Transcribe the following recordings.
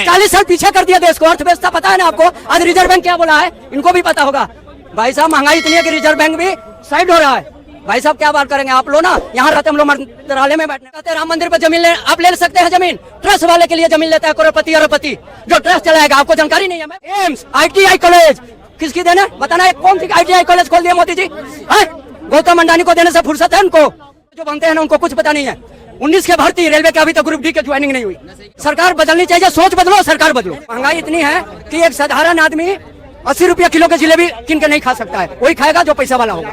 40 साल पीछे कर दिया देश को। अर्थव्यवस्था पता है ना आपको? आज रिजर्व बैंक क्या बोला है, इनको भी पता होगा। भाई साहब महंगाई इतनी है कि रिजर्व बैंक भी साइड हो रहा है। भाई साहब क्या बात करेंगे आप लोग ना, यहाँ रहते हम लोग मंत्रालय में बैठने कहते हैं राम मंदिर पर जमीन आप ले सकते हैं। जमीन ट्रस्ट वाले के लिए जमीन लेता है करोड़पति अरबपति, जो ट्रस्ट चलाएगा। आपको जानकारी नहीं है? एम्स ITI कॉलेज किसकी देने बताना है? कौन सी ITI कॉलेज खोल दिया मोदी जी? गौतम अंडानी को देने से फुर्सत है उनको? जो बनते हैं ना उनको कुछ पता नहीं है। 19 के भर्ती रेलवे के अभी तक ग्रुप डी के ज्वाइनिंग नहीं हुई। सरकार बदलनी चाहिए, सोच बदलो, सरकार बदलो। महंगाई इतनी है कि एक साधारण आदमी 80 रुपया किलो की जिलेबी किन के नहीं खा सकता है। वही खाएगा जो पैसा वाला होगा।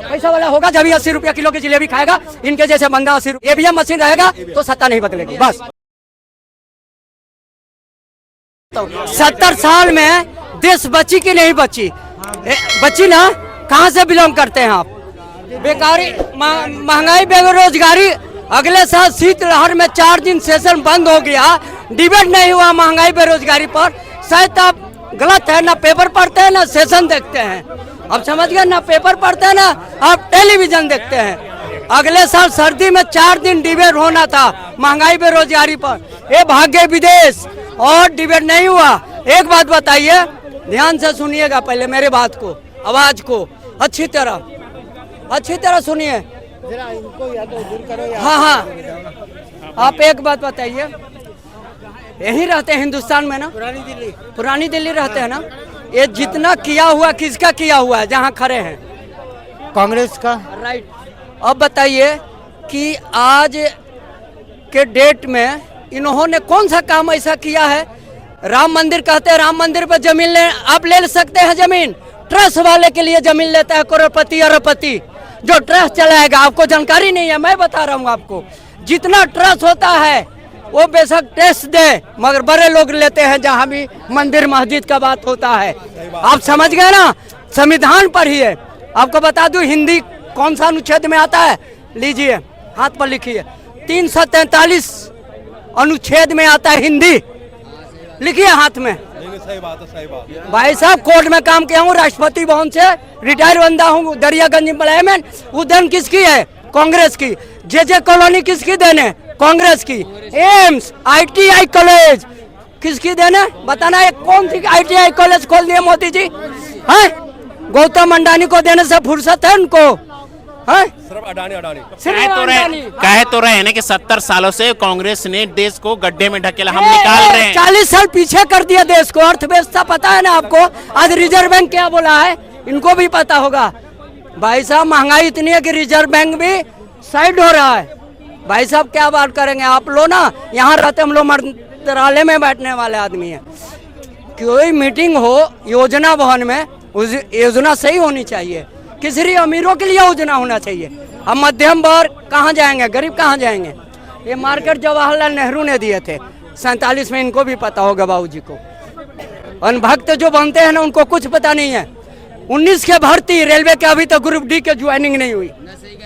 पैसा वाला होगा जब 80 रुपया किलो की जिलेबी खाएगा। इनके जैसे बंदा 80 ATM मशीन रहेगा तो सत्ता नहीं बदलेगी। बस 70 साल में देश बची कि नहीं बची? बची ना। कहाँ से बिलोंग करते हैं आप? बेकारी, महंगाई, बेरोजगारी। अगले साल शीतलहर में 4 दिन सेशन बंद हो गया, डिबेट नहीं हुआ महंगाई बेरोजगारी पर। शायद आप गलत है, ना पेपर पढ़ते हैं ना सेशन देखते हैं। अब समझ गए? ना पेपर पढ़ते हैं ना आप टेलीविजन देखते हैं। अगले साल सर्दी में 4 दिन डिबेट होना था महंगाई बेरोजगारी पर, ये भाग्य विदेश और डिबेट नहीं हुआ। एक बात बताइए, ध्यान से सुनिएगा पहले मेरे बात को, आवाज को अच्छी तरह सुनिए। हाँ, आप एक बात बताइए, यहीं रहते हैं हिंदुस्तान में ना? पुरानी दिल्ली रहते हैं ना? ये जितना किया हुआ किसका किया हुआ है जहाँ खड़े हैं? कांग्रेस का। राइट। अब बताइए कि आज के डेट में इन्होंने कौन सा काम ऐसा किया है? राम मंदिर कहते हैं, राम मंदिर पर जमीन आप ले सकते हैं। जमीन ट्रस्ट वाले के लिए जमीन लेता है करोड़पति अरबपति, जो ट्रस्ट चलाएगा। आपको जानकारी नहीं है, मैं बता रहा हूँ आपको। जितना ट्रस्ट होता है वो बेशक टेस्ट दे, मगर बड़े लोग लेते हैं जहाँ भी मंदिर मस्जिद का बात होता है। आप समझ गए ना? संविधान पर ही है। आपको बता दूं हिंदी कौन सा अनुच्छेद में आता है? लीजिए हाथ पर लिखिए, 343 अनुच्छेद में आता है हिंदी। लिखिए हाथ में। सही बात। भाई साहब कोर्ट में काम किया हूँ, राष्ट्रपति भवन से रिटायर बंदा हूँ। दरियागंज एम्प्लॉयमेंट उद्यान किसकी है? कांग्रेस की। जे कॉलोनी किसकी देने? कांग्रेस की। एम्स ITI कॉलेज किसकी देने बताना है? कौन सी ITI कॉलेज खोल दिया मोदी जी? है गौतम अंडानी को देने से फुर्सत है उनको? सिर्फ अडानी। कहे तो रहे हैं कि 70 सालों से कांग्रेस ने देश को गड्ढे में ढकेला, हम निकाल रहे हैं। 40 साल पीछे कर दिया देश को। अर्थव्यवस्था पता है ना आपको? आज रिजर्व बैंक क्या बोला है, इनको भी पता होगा। भाई साहब महंगाई इतनी है कि रिजर्व बैंक भी साइड हो रहा है। भाई साहब क्या बात करेंगे आप लोग ना, यहाँ रहते हम लोग मंत्रालय में बैठने वाले आदमी हैं। कोई मीटिंग हो योजना भवन में, उस योजना सही होनी चाहिए। किसी अमीरों के लिए योजना होना चाहिए। अब मध्यम वर्ग कहाँ जाएंगे? गरीब कहाँ जाएंगे? ये मार्केट जवाहरलाल नेहरू ने दिए थे 47 में, इनको भी पता होगा बाबूजी को। अनभक्त जो बनते हैं ना उनको कुछ पता नहीं है। 19 के भर्ती रेलवे के अभी तक ग्रुप डी के ज्वाइनिंग नहीं हुई।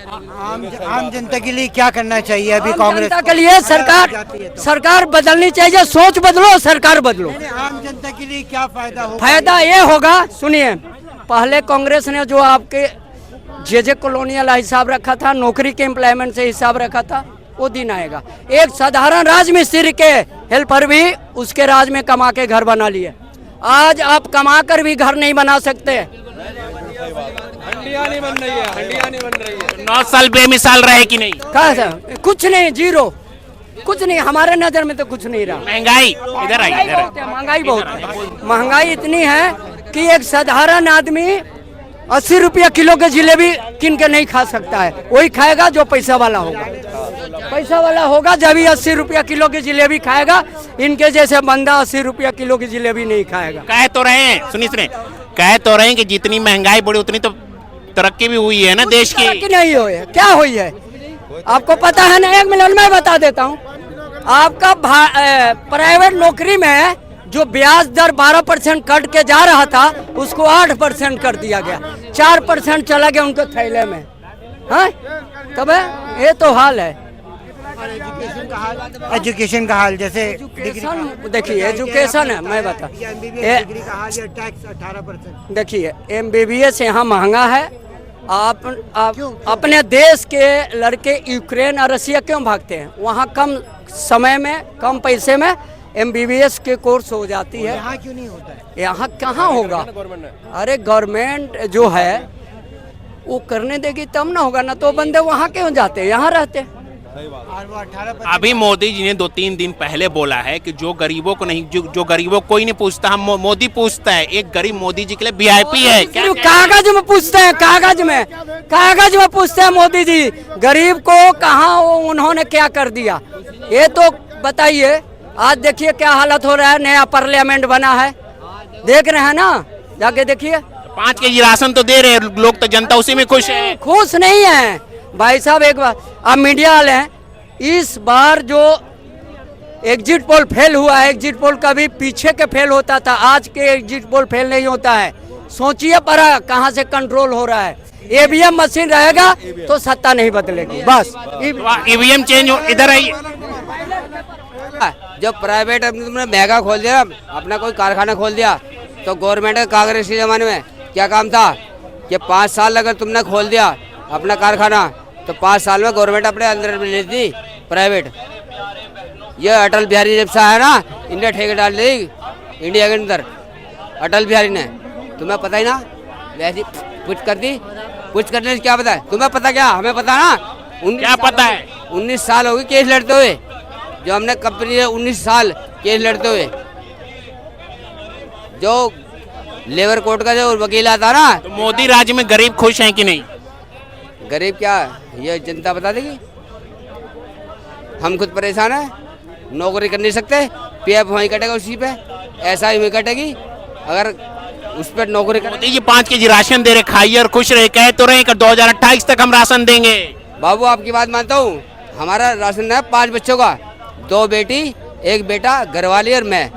आम जनता के लिए क्या करना चाहिए अभी? कांग्रेस जनता के लिए सरकार बदलनी चाहिए। सोच बदलो, सरकार बदलो। आम जनता के लिए क्या फायदा होगा? फायदा ये होगा, सुनिए, पहले कांग्रेस ने जो आपके जे कॉलोनियल हिसाब रखा था, नौकरी के एम्प्लॉयमेंट से हिसाब रखा था, वो दिन आएगा। एक साधारण राजमिस्त्री के हेल्पर भी उसके राज में कमा के घर बना लिए। आज आप कमा कर भी घर नहीं बना सकते। हंडिया नहीं बन रही है। 9 साल बेमिसाल रहे कि नहीं? कहा कुछ नहीं, जीरो, कुछ नहीं। हमारे नजर में तो कुछ नहीं रहा। महंगाई इधर आई, महंगाई बहुत है। महंगाई इतनी है कि एक साधारण आदमी 80 रुपया किलो के जिलेबी किन के नहीं खा सकता है। वही खाएगा जो पैसा वाला होगा। पैसा वाला होगा जब ही 80 रुपया किलो की जिलेबी खाएगा। इनके जैसे बंदा 80 रुपया किलो की जिलेबी नहीं खाएगा। कह तो रहे हैं, सुनिए, कह तो रहे हैं कि जितनी महंगाई बढ़ी उतनी तो तरक्की भी हुई है ना देश की। तरक्की नहीं हुई है। क्या हुई है आपको पता है ना? 1 मिनट में बता देता हूँ। आपका प्राइवेट नौकरी में जो ब्याज दर 12% कट के जा रहा था, उसको 8% कर दिया गया। 4% चला गया उनके थैले में। हाँ, तब ये तो हाल है। एजुकेशन का हाल जैसे देखिए, एजुकेशन है, मैं बता, टैक्स 18%। देखिए MBBS यहाँ महंगा है। आप अपने देश के लड़के यूक्रेन और रसिया क्यों भागते हैं? वहाँ कम समय में कम पैसे में MBBS के कोर्स हो जाती है। यहाँ क्यों नहीं होता है? यहाँ कहाँ होगा? गवर्नमेंट ने अरे गवर्नमेंट जो है वो करने देगी तब ना होगा, ना तो बंदे वहाँ क्यों जाते, यहाँ रहते। सही बात और वो 18 अभी मोदी जी ने 2-3 दिन पहले बोला है कि जो गरीबों को नहीं, जो गरीबों को कोई नहीं पूछता, हम मोदी पूछता है। एक गरीब मोदी जी के लिए VIP है। क्या सिर्फ कागज में पूछते हैं, कागज में पूछते हैं मोदी जी। गरीब को कहाँ वो उन्होंने क्या कर दिया ये तो बताइए। आज देखिए क्या हालत हो रहा है, नया पार्लियामेंट बना है, देख रहे हैं ना, जाके देखिए। 5 केजी राशन तो दे रहे हैं लोग, तो जनता उसी में खुश है। खुश नहीं है भाई साहब। एक बार आप मीडिया वाले हैं, इस बार जो एग्जिट पोल फेल हुआ है, एग्जिट पोल कभी पीछे के फेल होता था, आज के एग्जिट पोल फेल नहीं होता है। सोचिए पर कहाँ से कंट्रोल हो रहा है। EVM मशीन रहेगा तो सत्ता नहीं बदलेगी, बस। EVM चेंज हो, इधर आइए। जब प्राइवेट तुमने महंगा खोल दिया, अपना कोई कारखाना खोल दिया, तो गवर्नमेंट कांग्रेस के जमाने में क्या काम था कि 5 साल अगर तुमने खोल दिया अपना कारखाना, तो 5 साल में गवर्नमेंट अपने अंदर में ले दी प्राइवेट। ये अटल बिहारी जब से आया ना, इनने ठेके डाल दी इंडिया के अंदर, अटल बिहारी ने। तुम्हें पता ही ना, वैसी कुछ कर दी, कुछ करने से क्या पता है तुम्हें? पता क्या, हमें पता ना। क्या पता है? 19 साल हो गए केस लड़ते हुए, जो हमने कंपनी है 19 साल केस लड़ते हुए। जो लेबर कोर्ट का जो वकील आता ना, तो मोदी राज्य में गरीब खुश हैं कि नहीं? गरीब क्या ये जनता बता देगी। हम खुद परेशान है, नौकरी कर नहीं सकते, PF वहीं कटेगा उसी पे, ऐसा ही कटेगी अगर उस पर नौकरी कर। मोदी जी 5 केजी राशन दे रहे, खाइए और खुश रहे। कह तो रहे कि 2028 तक हम राशन देंगे। बाबू आपकी बात मानता हूँ, हमारा राशन है 5 बच्चों का, 2 बेटी 1 बेटा, घरवाली और मैं,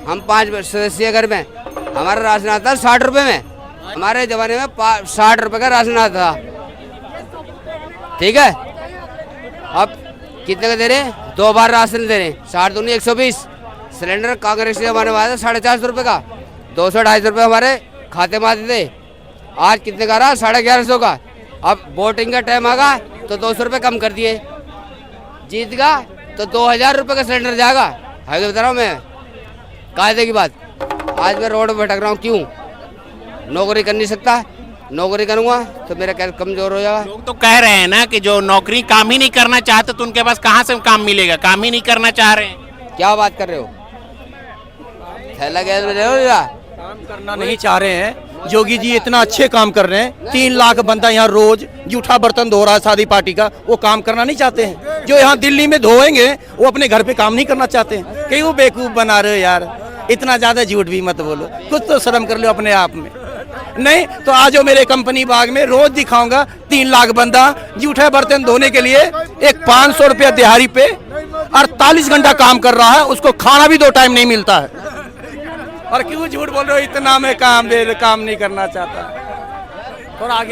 हम 5 सदस्य घर में। हमारा राशन आता है 60 रुपए में। हमारे जमाने में 60 रुपए का राशन आता था, ठीक है। अब कितने का दे रहे? 2 बार राशन दे रहे, 60 दूनी 120। सिलेंडर कांग्रेस के जमाने में आया था 450 रुपए का, 200-250 रुपए हमारे खाते में आते थे। आज कितने का रहा? 1150 का। अब वोटिंग का टाइम आगा तो 200 रुपए कम कर दिए, जीत गा तो 2000 रुपए का सिलेंडर जाएगा। है बता रहा हूँ मैं, कायदे की बात। आज मैं रोड पर भटक रहा हूँ, क्यों? नौकरी कर नहीं सकता, नौकरी करूँगा तो मेरा क्या कमजोर हो जाएगा। लोग तो कह रहे हैं ना कि जो नौकरी काम ही नहीं करना चाहते, तो उनके पास कहाँ से काम मिलेगा? काम ही नहीं करना चाह रहे हैं। क्या बात कर रहे हो? थैला गैस में रहे हो या? काम करना नहीं चाह रहे हैं। योगी जी इतना अच्छे काम कर रहे हैं, 3 लाख बंदा यहाँ रोज जूठा बर्तन धो रहा है शादी पार्टी का, वो काम करना नहीं चाहते हैं। जो यहाँ दिल्ली में धोएंगे वो अपने घर पे काम नहीं करना चाहते हैं। कहीं वो बेवकूफ बना रहे हो यार, इतना ज्यादा झूठ भी मत बोलो, कुछ तो शर्म कर लो अपने आप में। नहीं तो आज मेरे कंपनी बाग में रोज दिखाऊंगा 3 लाख बंदा जूठे बर्तन धोने के लिए एक 500 रुपया दिहाड़ी पे 48 घंटा काम कर रहा है, उसको खाना भी 2 टाइम नहीं मिलता है। और क्यों झूठ बोल रहे हो? इतना मैं काम नहीं करना चाहता। थोड़ा आगे